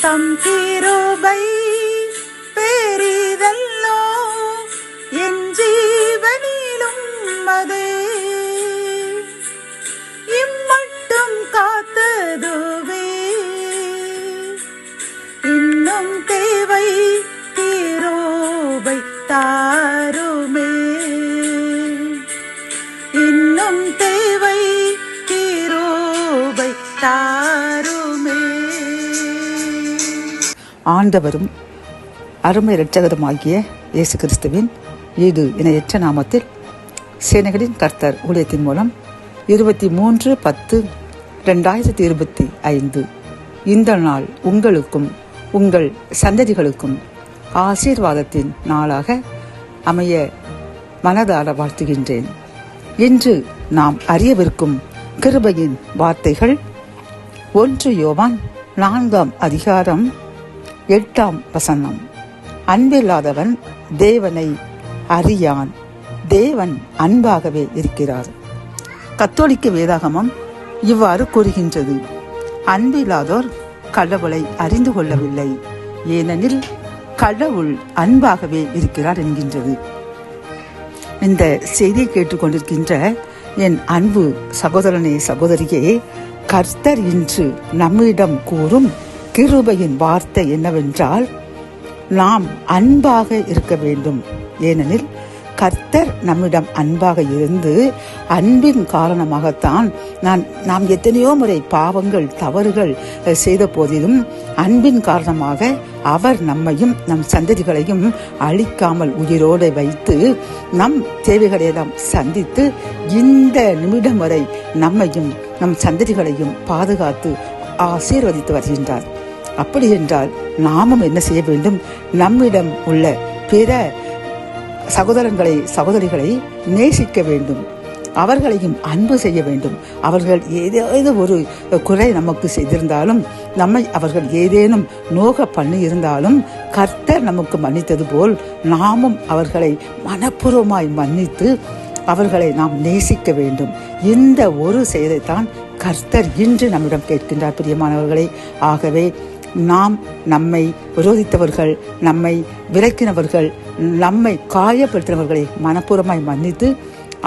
தம் கிருபை பெரிதல்லோ என் ஜீவனிலும் அதே இம்மட்டும் காத்ததுவே இன்னும் தேவை கிருபை தாருமே இன்னும் தேவை கிருபை தாருமே. ஆண்டவரும் அருமை இரட்சகருமாகிய இயேசு கிறிஸ்துவின் ஈடு இணையற்ற நாமத்தில் சேனைகளின் கர்த்தர் ஊழியத்தின் மூலம் 23/10/2025 இந்த நாள் உங்களுக்கும் உங்கள் சந்ததிகளுக்கும் ஆசீர்வாதத்தின் நாளாக அமைய மனதார வாழ்த்துகின்றேன். இன்று நாம் அறியவிருக்கும் கிருபையின் வார்த்தைகள் 1 யோவான் 4:8. அன்பில்லாதவன் தேவனை அறியான், தேவன் அன்பாகவே இருக்கிறார். கத்தோலிக்க வேதாகமம் இவ்வாறு கூறுகின்றது: அன்பில்லாதோர் கடவுளை அறிந்து கொள்ளவில்லை, ஏனெனில் கடவுள் அன்பாகவே இருக்கிறார் என்கின்றது. இந்த செய்தியை கேட்டுக்கொண்டிருக்கின்ற என் அன்பு சகோதரனே சகோதரியே, கர்த்தர் இன்று நம்மிடம் கூறும் கிருபையின் வார்த்தை என்னவென்றால், நாம் அன்பாக இருக்க வேண்டும். ஏனெனில் கர்த்தர் நம்மிடம் அன்பாக இருந்து அன்பின் காரணமாகத்தான் நாம் எத்தனையோ முறை பாவங்கள் தவறுகள் செய்த போதிலும் அன்பின் காரணமாக அவர் நம்மையும் நம் சந்ததிகளையும் அழிக்காமல் உயிரோடு வைத்து நம் தேவைகளையெல்லாம் சந்தித்து இந்த நிமிடம் வரை நம்மையும் நம் சந்ததிகளையும் பாதுகாத்து ஆசீர்வதித்து வருகின்றார். அப்படி என்றால் நாமும் என்ன செய்ய வேண்டும்? நம்மிடம் உள்ள பிற சகோதரங்களை சகோதரிகளை நேசிக்க வேண்டும், அவர்களையும் அன்பு செய்ய வேண்டும். அவர்கள் ஏதேதோ ஒரு குறை நமக்கு செய்திருந்தாலும், நம்மை அவர்கள் ஏதேனும் நோக பண்ணி இருந்தாலும், கர்த்தர் நமக்கு மன்னித்தது போல் நாமும் அவர்களை மனப்பூர்வமாய் மன்னித்து அவர்களை நாம் நேசிக்க வேண்டும். இந்த ஒரு செயலைத்தான் கர்த்தர் இன்று நம்மிடம் கேட்கின்றார் பிரியமானவர்களே. ஆகவே நாம் நம்மை விரோதித்தவர்கள், நம்மை விலக்கினவர்கள், நம்மை காயப்படுத்தினவர்களை மனப்பூர்வமாய் மன்னித்து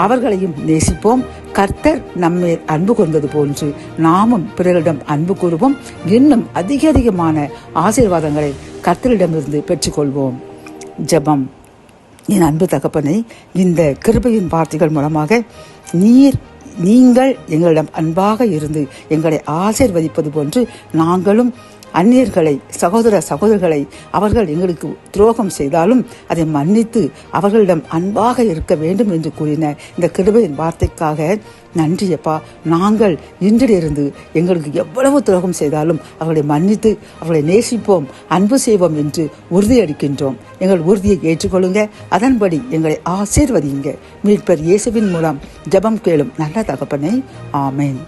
அவர்களையும் நேசிப்போம். கர்த்தர் நம்மை அன்பு கொண்டது போன்று நாமும் பிறரிடம் அன்பு கூறுவோம். இன்னும் அதிகமான ஆசீர்வாதங்களை கர்த்தரிடமிருந்து பெற்றுக்கொள்வோம். ஜெபம். என் அன்பு தகப்பனை, இந்த கிருபையின் வார்த்தைகள் மூலமாக நீங்கள் எங்களிடம் அன்பாக இருந்து எங்களை ஆசீர்வதிப்பது போன்று நாங்களும் அந்நியர்களை சகோதரர்களை அவர்கள் எங்களுக்கு துரோகம் செய்தாலும் அதை மன்னித்து அவர்களிடம் அன்பாக இருக்க வேண்டும் என்று கூறின இந்த கிருபையின் வார்த்தைக்காக நன்றியப்பா. நாங்கள் இன்றிலிருந்து எங்களுக்கு எவ்வளவு துரோகம் செய்தாலும் அவர்களை மன்னித்து அவர்களை நேசிப்போம், அன்பு செய்வோம் என்று உறுதியளிக்கின்றோம். எங்கள் உறுதியை ஏற்றுக்கொள்ளுங்க, அதன்படி எங்களை ஆசீர்வதியுங்க. மீட்பர் இயேசுவின் மூலம் ஜெபம் கேளும் நல்ல தகப்பனே, ஆமேன்.